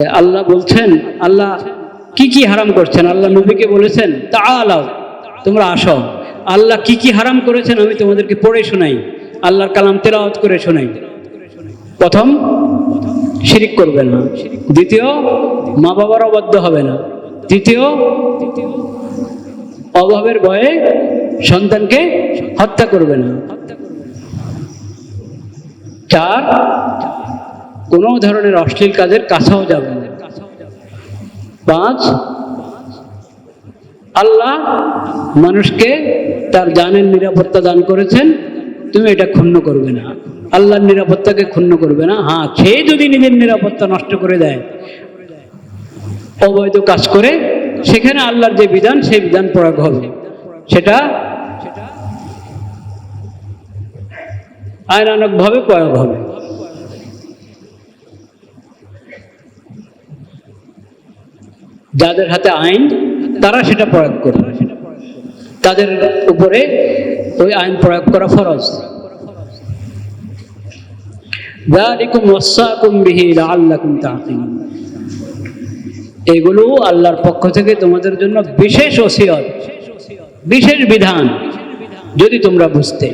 আল্লাহ বলছেন, আল্লাহ কি কি হারাম করছেন। আল্লাহ নবীকে বলেছেন, তাআলাও, তোমরা আসো। আল্লাহ কি কি হারাম করেছেন আমি তোমাদেরকে পড়ে শোনাই, আল্লাহর কালাম তেলাওয়াত করে শোনাই। প্রথম, শিরিক করবে না। দ্বিতীয়, মা বাবার অবাধ্য হবে না। তৃতীয়, অভাবের ভয়ে সন্তানকে হত্যা করবে না। চার, কোনো ধরনের অশ্লীল কাজের কাছেও যাবে না। পাঁচ, আল্লাহ মানুষকে তার জানের নিরাপত্তা দান করেছেন, তুমি এটা ক্ষুণ্ণ করবে না। আল্লাহর নিরাপত্তাকে ক্ষুণ্ণ করবে না। হ্যাঁ, সে যদি নিজের নিরাপত্তা নষ্ট করে দেয়, অবৈধ কাজ করে, সেখানে আল্লাহর যে বিধান সেই বিধান প্রয়োগ হবে, সেটা আইনানুগভাবে প্রয়োগ হবে। যাদের হাতে আইন তারা সেটা প্রয়োগ করবে, তাদের উপরে ওই আইন প্রয়োগ করা ফরজ। যালিকুম ওয়াসাকুম বিহি লাআল্লাকুম তা'কিলুন, এগুলো আল্লাহর পক্ষ থেকে তোমাদের জন্য বিশেষ ওসিয়ত, বিশেষ বিধান, যদি তোমরা বুঝতে।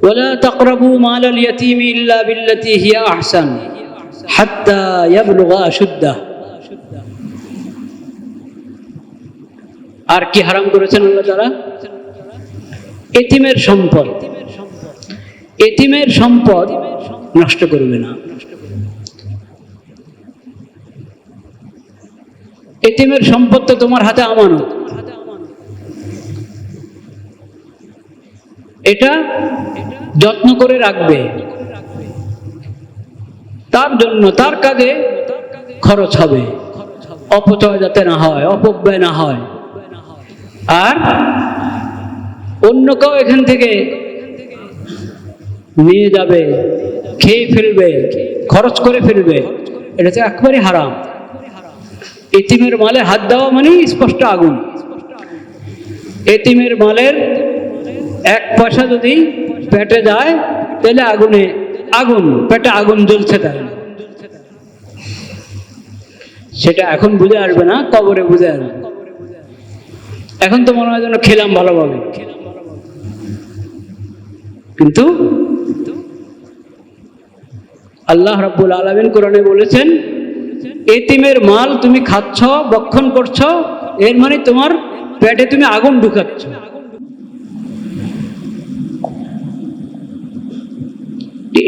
ওয়ালা তাকরাবু মালাল ইয়াতীমি ইল্লা বিল্লাতী হিয়া আহসান হাত্তা ইয়াবলুগা আশুদ্দাহ। আর কি হারাম করেছেন আল্লাহ তাআলা? এতিমের সম্পদ, এতিমের সম্পদ নষ্ট করবে না। এতিমের সম্পদ তো তোমার হাতে আমানত, এটা যত্ন করে রাখবে, তার জন্য তার কাজে খরচ হবে, অপচয় যাতে না হয়, অপব্যয় না হয়। আর অন্য কেউ এখান থেকে নিয়ে যাবে, খেয়ে ফেলবে, খরচ করে ফেলবে, এটা তো একবারই হারাম। এতিমের মালে হাত দেওয়া মানে স্পষ্ট আগুন। এতিমের মালের এক পয়সা যদি পেটে যায়, তাহলে আগুন পেটে আগুন জ্বলছে, তাই সেটা এখন বুঝে আসবে না, কবরে বুঝে আসবে। এখন তো মনে হয় যেন খেলাম ভালোভাবে, কিন্তু আল্লাহ রাব্বুল আলামিন কোরআনে বলেছেন, এতিমের মাল তুমি খাচ্ছ, ভক্ষণ করছো, এর মানে তোমার পেটে তুমি আগুন ঢুকাচ্ছ।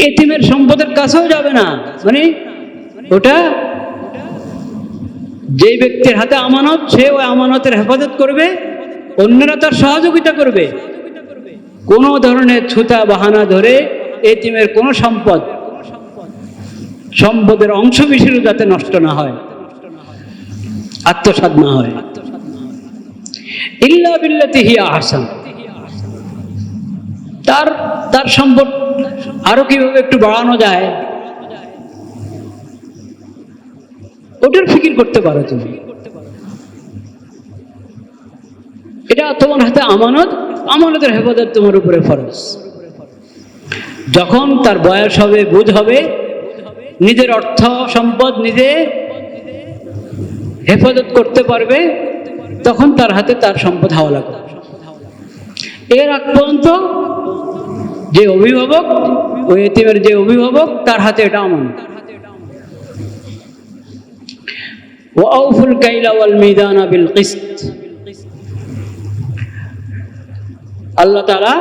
এতিমের সম্পদের কাছেও যাবে না, মানে ওটা যে ব্যক্তির হাতে আমানত, সে ওই আমানতের হেফাজত করবে, অন্যরা তার সহযোগিতা করবে। কোনো ধরনের ছুতা বাহানা ধরে এতিমের কোনো সম্পদের অংশ বিশেষ যাতে নষ্ট না হয়, আত্মসাৎ না হয়। ইল্লা বিল্লাতী হিয়া আহসান, তার সম্পদ আরো কিভাবে একটু বাড়ানো যায়, ওটার ফিকির করতে পারো তুমি। এটা তোমার হাতে আমানত, আমানতের হেফাজত তোমার উপরে ফরজ। যখন তার বয়স হবে, বুঝ হবে, নিজের অর্থ সম্পদ নিজে হেফাজত করতে পারবে, তখন তার হাতে তার সম্পদ হাওয়ালা করবে। এর আগ পর্যন্ত যে অভিভাবক, ওই এতিমের যে অভিভাবক, তার হাতে এটা আমানত। ওয়াউফুল কাইলা ওয়াল মিজানা বিল কিসত, আল্লাহ তাআলা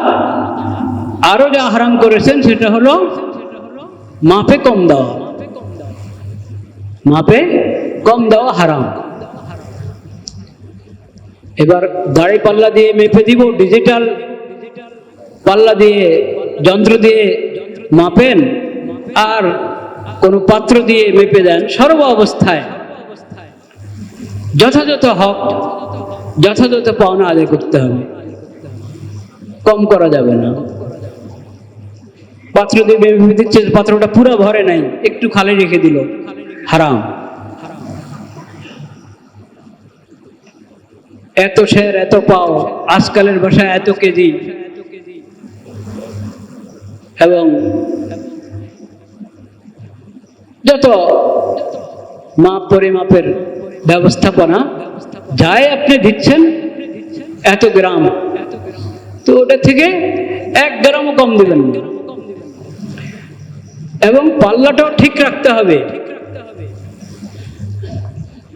আরো যা হারাম করেছেন সেটা হলো মাপে কম দেওয়া। মাপে কম দেওয়া হারাম। এবার দাড়ি পাল্লা দিয়ে মেপে দিব, ডিজিটাল পাল্লা দিয়ে, যন্ত্র দিয়ে মাপেন, আর কোনো পাত্র দিয়ে মেপে দেন, সর্ব অবস্থায় যথাযথ হক, যথাযথ পাওনা আদায় করতে হবে, কম করা যাবে না। পাত্র দিয়ে মেপে দিচ্ছে, পাত্রটা পুরো ভরে নাই, একটু খালি রেখে দিল, হারাম। এত শের, এত পাও, আজকালের ভাষায় এত কেজি, এবং যত মাপ পরিমাপের ব্যবস্থাপনা যাই আপনি দিচ্ছেন এত গ্রাম, তো ওটা থেকে 1 গ্রামও কম দেবেন না, এবং পাল্লাটাও ঠিক রাখতে হবে।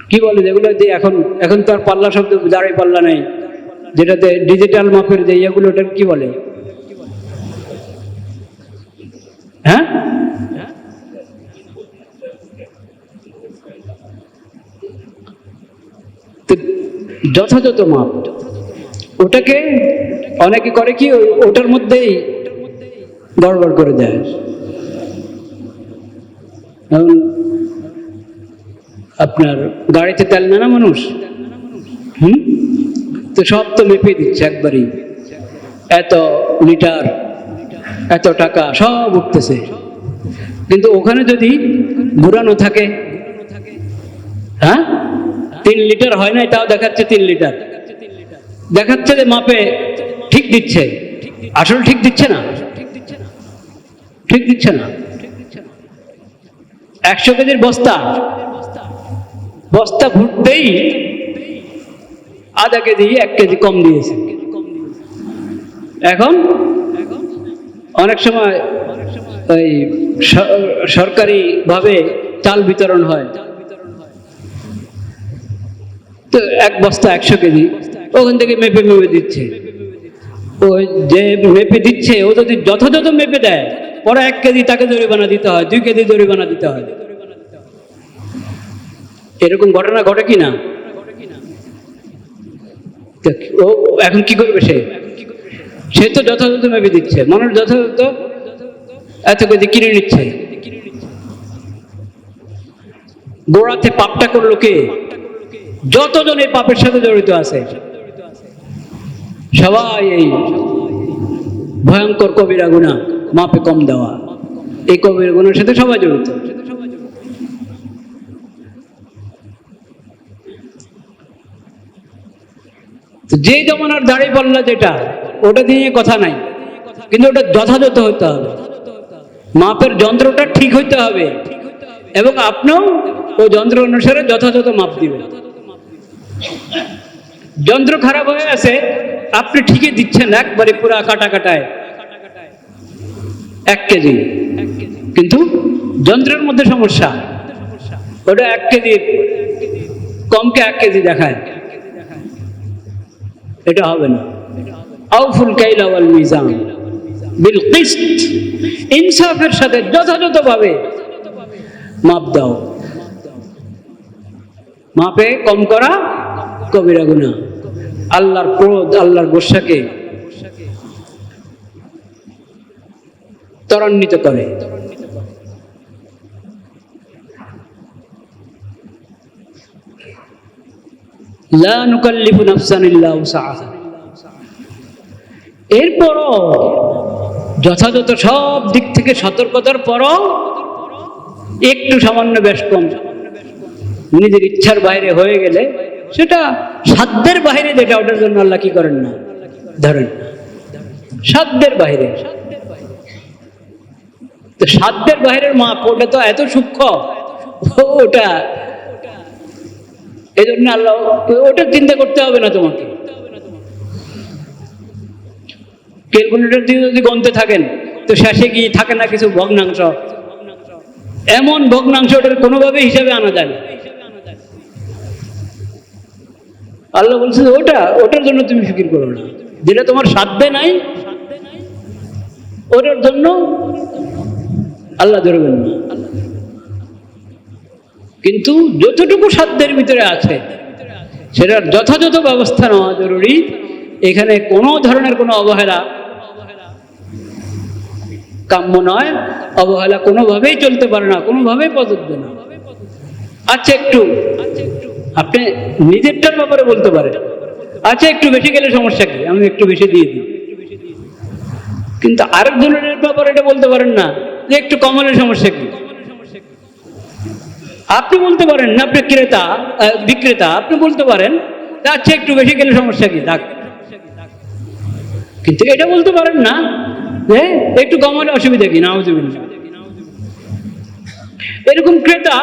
কি বলে যেগুলো যে এখন তো আর পাল্লা শব্দ দাঁড়াই পাল্লা নেই, যেটাতে ডিজিটাল মাপের যে ইয়েগুলো, ওটা কি বলে? হ্যাঁ, যথাযথ মাপ, ওটাকে অনেকে করে কি ওটার মধ্যেই গড়বড় করে দেয়। আপনার গাড়িতে তেল নেয় না মানুষ, তো সব তো মেপে দিচ্ছে একবারই, এত লিটার এত টাকা সব উঠতেছে, কিন্তু ওখানে যদি ঘুরানো থাকে, হ্যাঁ 3 লিটার হয় নাই, তাও দেখাচ্ছে 3 লিটার, দেখাচ্ছে যে মাপে ঠিক দিচ্ছে, আসলে ঠিক দিচ্ছে না, ঠিক দিচ্ছে না। 100 কেজির বস্তা ভরতেই আধা কেজি 1 কেজি কম দিয়েছে। এখন অনেক সময় ওই সরকারি ভাবে চাল বিতরণ হয়, তো 1 বস্তা 100 কেজি ওখান থেকে মেপে দিচ্ছে। ওই যে মেপে দিচ্ছে ও যদি যথাযথ মেপে দেয়, পরে 1 কেজি তাকে জরিমানা দিতে হয়, 2 কেজি জরিমানা দিতে হয়। এরকম ঘটনা ঘটে কি না? ও এখন কি করবে? সে তো যথাযথ মেপে দিচ্ছে, মানুষ যথাযথ এত কেজি কিনে নিচ্ছে। গোড়াতে পাপটা করলো কে? যতজন এই পাপের সাথে জড়িত আছে সবাই এই ভয়ঙ্কর কবিরা গুনাহ, মাপে কম দেওয়া, এই কবিরা গুনাহের সাথে সবাই জড়িত। যে জমানার দাড়ি পাল্লা যেটা, ওটা দিয়ে কথা নাই, কিন্তু ওটা যথাযথ হতে হবে, মাপের যন্ত্রটা ঠিক হইতে হবে, এবং আপনিও ওই যন্ত্র অনুসারে যথাযথ মাপ দিবেন। যন্ত্র খারাপ হয়ে আছে, আপনি ঠিকই দিচ্ছেন একবারে পুরা কাটায় 1 কেজি, কিন্তু যন্ত্রের মধ্যে সমস্যা, ওটা 1 কেজি কমকে 1 কেজি দেখায়, এটা হবে না। আউফুল কাইলা ওয়াল মিজান বিল কিসত, ইনসাফের সাথে যথাযথভাবে মাপ দাও। মাপে কম করা কবিরা গুনাহ, আল্লাহর ক্রোধ, আল্লাহর গোসাকে ত্বরান্বিত করে। লা নুকাল্লিফু নাফসান ইল্লা উসআহা। এরপরও যথাযথ সব দিক থেকে সতর্কতার পরও একটু সামান্য বেশ কম নিজের ইচ্ছার বাইরে হয়ে গেলে, সেটা সাধ্যের বাইরে যেটা, ওটার জন্য আল্লাহ কি করেন না, ধরেন সাধ্যের বাইরে। তো সাধ্যের বাইরের মাপ, ওটা তো এত সূক্ষ্ম, ওটা এই জন্য আল্লাহ ওটা চিন্তা করতে হবে না তোমাকে। ক্যালকুলেটর দিয়ে যদি গণতে থাকেন, তো শেষে গিয়ে থাকে না কিছু ভগ্নাংশ, এমন ভগ্নাংশ ওটার কোনোভাবে হিসাবে আনা যায় না। আল্লাহ বলছে ওটার জন্য তুমি ফিকির করো না, যেটা তোমার সাধ্যে নাই ওটার জন্য আল্লাহ ধরবেন না। কিন্তু যতটুকু সাধ্যের ভিতরে আছে সেটার যথাযথ ব্যবস্থা নেওয়া জরুরি। এখানে কোনো ধরনের কোনো অবহেলা কাম্য নয়, অবহেলা কোনোভাবেই চলতে পারে না, কোনোভাবেই প্রযোজ্য না। আচ্ছা, একটু আপনি নিজেরটার ব্যাপারে বলতে পারেন, আচ্ছা একটু বেশি গেলে সমস্যা কি, আমি একটু বেশি দিয়ে দিই, কিন্তু আরেকজনের ব্যাপারে এটা বলতে পারেন না যে একটু কম হলে সমস্যা কি। আপনি বলতে পারেন না, আপনি বিক্রেতা, আপনি বলতে পারেন আচ্ছা একটু বেশি গেলে সমস্যা কি, থাক, কিন্তু এটা বলতে পারেন না যে একটু কম হলে অসুবিধা কি, নাউজুবিল্লাহ। এরকম ক্রেতা,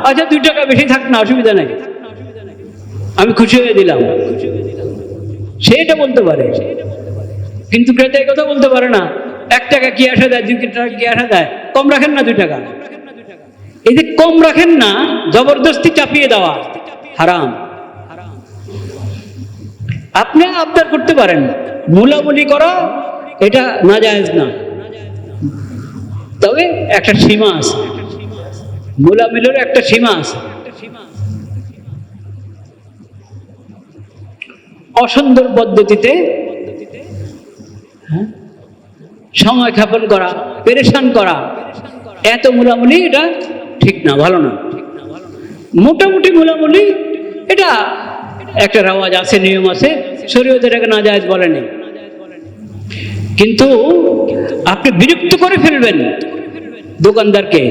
আচ্ছা 2 টাকা বেশি থাক না, অসুবিধা নাই, আমি খুশি হয়ে দিলাম, সে এটা বলতে পারে। কিন্তু ক্রেতা এই কথা বলতে পারে না, 1 টাকা কি আসা দেয়, 2 টাকা কি আসা দেয়, কম রাখেন না 2 টাকা। এই যে কম রাখেন না, জবরদস্তি চাপিয়ে দেওয়া হারাম। আপনি আবদার করতে পারেন, মুলামুলি করা এটা নাজায়েজ না, তবে একটা সীমা আছে, মুলামিলের একটা সীমা আছে। অসুন্দর পদ্ধতিতে সময় ক্ষেপণ করা, পেরেশান করা, এত মুলামুলি এটা ঠিক না, ভালো না। মোটামুটি মুলামুলি এটা একটা রেওয়াজ আছে, নিয়ম আছে, শরীয়তে এটাকে নাজায়েজ বলেনি। কিন্তু আপনি বিরক্ত করে ফেলবেন দোকানদারকে,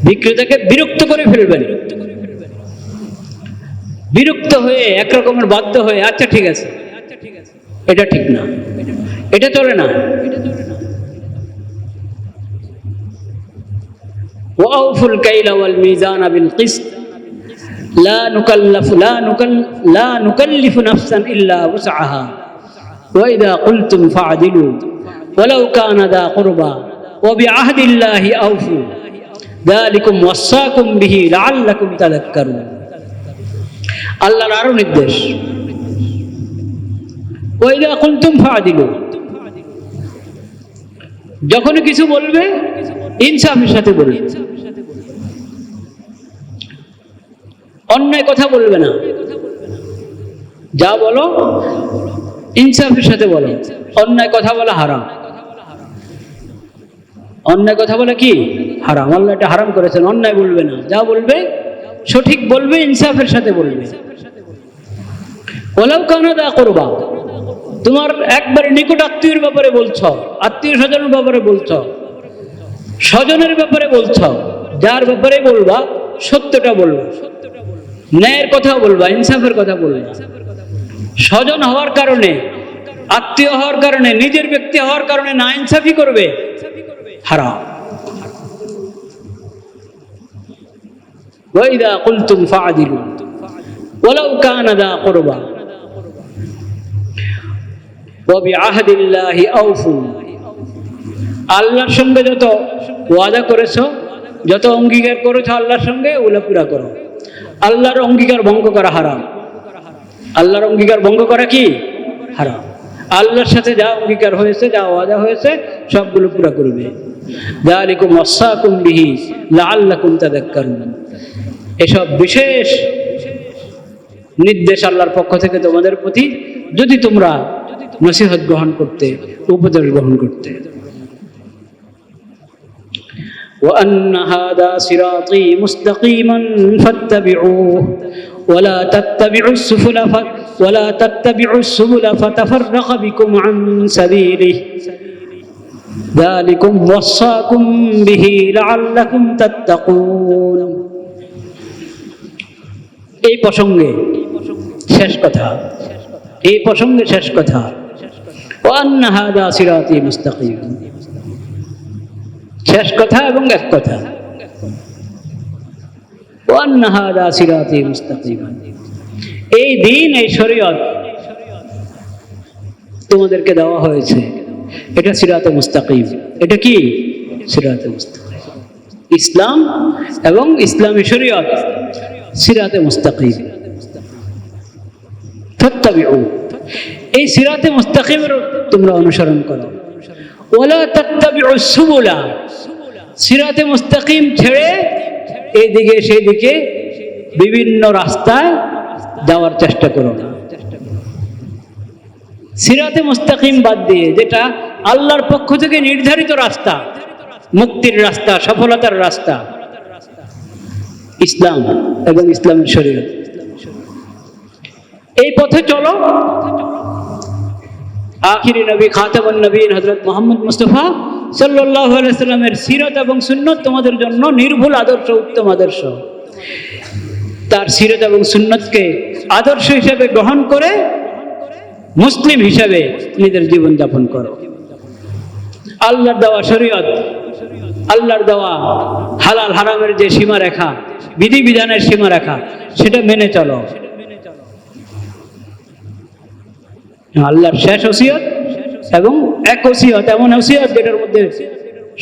বিক্রেতাকে বিরক্ত করে ফেলবেন, বিরক্ত হয়ে একরকমের বাধ্য হয়ে আচ্ছা ঠিক আছে, এটা ঠিক না, এটা চলে না। ওয়াউফুল কাইলা ওয়াল মিজানা বিল কিসত লা নুকাল্লিফু নাফসান ইল্লা উসআহা ওয়া ইযা কুলতুম ফা'দিলু ওয়ালাউ কানা যা কুরবা ওয়া বিআহদিল্লাহি আউফু যালিকুম ওয়াসাকুম বিহি লাআল্লাকুম তাযাক্কারুন। আল্লাহর আরো নির্দেশ, ওয়া ইযা কুলতুম ফা'দিলু, যখন কিছু বলবে ইনসাফের সাথে বলবে, অন্যায় কথা বলবে না, যা বলো ইনসাফের সাথে বলো। অন্যায় কথা বলা হারাম, অন্যায় কথা বলে কি হারাম, আল্লাহ এটা হারাম করেছেন। অন্যায় বলবে না, যা বলবে সঠিক বলবে, ইনসাফের সাথে বলবে। ওয়ালাউ কানা যা কুরবা, তোমার একবারে নিকট আত্মীয়ের ব্যাপারে বলছো, আত্মীয় স্বজনের ব্যাপারে বলছো, স্বজনের ব্যাপারে বলছো, যার ব্যাপারে বলবা সত্যটা বলবা, ন্যায়ের কথা বলবা, ইনসাফের কথা বলবা। স্বজন হওয়ার কারণে, আত্মীয় হওয়ার কারণে, নিজের ব্যক্তি হওয়ার কারণে না ইনসাফি করবে, হারাম। ওয়া ইযা কুলতুম ফা'দিলু ওয়ালাউ কানা যা কুরবা ওয়া বিআহদিল্লাহি আউফু, আল্লাহর সঙ্গে যত ওয়াদা করেছো, যত অঙ্গীকার করেছো আল্লাহর সঙ্গে, ওগুলো পুরা করো। আল্লাহর অঙ্গীকার ভঙ্গ করা হারাম, আল্লাহর অঙ্গীকার ভঙ্গ করা কি হারাম। আল্লাহর সাথে যা অঙ্গীকার হয়েছে, যা ওয়াদা হয়েছে সবগুলো পুরা করবে। যালিকুম ওয়াসাকুম বিহি লাআল্লাকুম তাযাক্কারুন, এসব বিশেষ নির্দেশ আল্লাহর পক্ষ থেকে তোমাদের প্রতি, যদি তোমরা নসিহত গ্রহণ করতে, উপদেশ গ্রহণ করতে। وأن هذا صراطي مستقيما فاتبعوه ولا تتبعوا السبل فتفرق بكم عن سبيله ذلكم وصاكم به لعلكم تتقون। এই প্রসঙ্গে শেষ কথা, এই প্রসঙ্গে শেষ কথা, وأن هذا صراطي مستقيما, শেষ কথা এবং এক কথা, وأن هذا صراطي مستقيما, এই দিন, এই শরীয়ত তোমাদেরকে দেওয়া হয়েছে, এটা সিরাতে মুস্তাকিম। এটা কি সিরাতে মুস্তাকিম, ইসলাম এবং ইসলামী শরীয়ত সিরাতে মুস্তাকিম। ফাত্তাবিউ, এই সিরাতে মুস্তাকিমের তোমরা অনুসরণ করো। ওয়ালা তাত্তাবিউস সুবুলা, সিরাতে মুস্তাকিম ছেড়ে এইদিকে সেইদিকে বিভিন্ন রাস্তায় যাওয়ার চেষ্টা করো না। সিরাতে মুস্তাকিম বাদ দিয়ে, যেটা আল্লাহর পক্ষ থেকে নির্ধারিত রাস্তা, মুক্তির রাস্তা, সফলতার রাস্তা, ইসলাম এবং ইসলামের শরীয়ত, এই পথে চলো। আখিরি নবী খাতামুন নবীন হযরত মুহাম্মদ মুস্তাফা সাল্লাল্লাহু আলাইহি সাল্লামের সিরাত এবং সুন্নাত তোমাদের জন্য নির্ভুল আদর্শ, উত্তম আদর্শ। তার সিরাত এবং সুন্নাতকে আদর্শ হিসেবে গ্রহণ করে মুসলিম হিসেবে নিজের জীবন যাপন করো। আল্লাহর দেওয়া শরীয়ত আল্লাহর দেওয়া হালাল হারামের যে সীমারেখা, বিধিবিধানের সীমারেখা, সেটা মেনে চলো। আল্লাহর শেষ ওসিয়ত এবং এক ওসিয়ত, এমন ওসিয়ত যেটার মধ্যে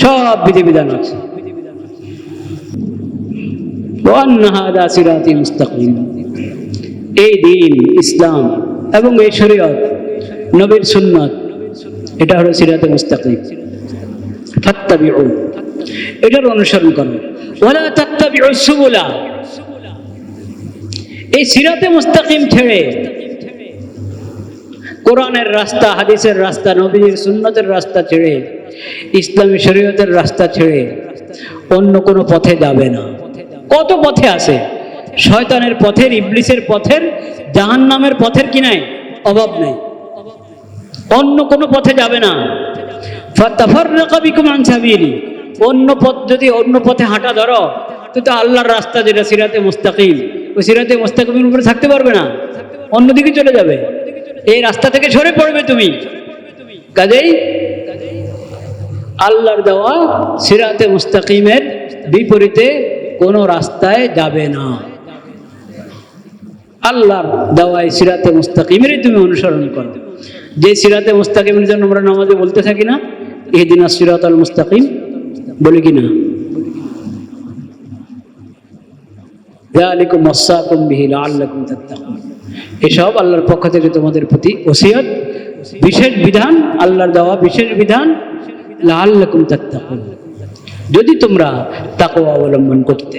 সব বিধিবিধান আছে। এই দিন ইসলাম এবং এই শরীয়ত, নবীর সুন্নাত, এটা হলো সিরাতে মুস্তাকিম। ফাত্তাবিউ, এটার অনুসরণ করো। ওয়ালা তাত্তাবিউ সুবুলা, এই সিরাতে মুস্তাকিম ছেড়ে, কোরআনের রাস্তা, হাদিসের রাস্তা, নবীর সুন্নতের রাস্তা ছেড়ে, ইসলামী শরীয়তের রাস্তা ছেড়ে অন্য কোনো পথে যাবে না। কত পথে আছে, শয়তানের পথের, ইবলিসের পথের, জাহান্নামের পথের কি নাই, অভাব নেই। অন্য কোনো পথে যাবে না। ফাতাফাররাকা বিকুম আন সাবিলি, অন্য পথ, যদি অন্য পথে হাঁটা ধরো তো আল্লাহর রাস্তা যেটা সিরাতে মুস্তাকিম, ওই সিরাতে মুস্তাকিমের উপরে থাকতে পারবে না, অন্যদিকে চলে যাবে, এই রাস্তা থেকে সরে পড়বে তুমি। কাজেই আল্লাহর দেওয়া সিরাতে মুস্তাকিমের বিপরীতে কোনো রাস্তায় যাবে না। আল্লাহর দেওয়া সিরাতে মুস্তাকিমেরই তুমি অনুসরণ করো। যে সিরাতে মুস্তাকিমের জন্য আমরা নামাজে বলতে থাকি না, ইহদিনাস সিরাতাল মুস্তাকিম, বলি কি না? যালিকুম ওয়াসাকুম বিহি লাআল্লাকুম তাত্তাকুন, এসব আল্লাহর পক্ষ থেকে তোমাদের প্রতি ওসিয়ত, বিশেষ বিধান, আল্লাহর দেওয়া বিশেষ বিধান, লাআল্লাকুম তাত্তাকুন, যদি তোমরা তাকওয়া অবলম্বন করতে।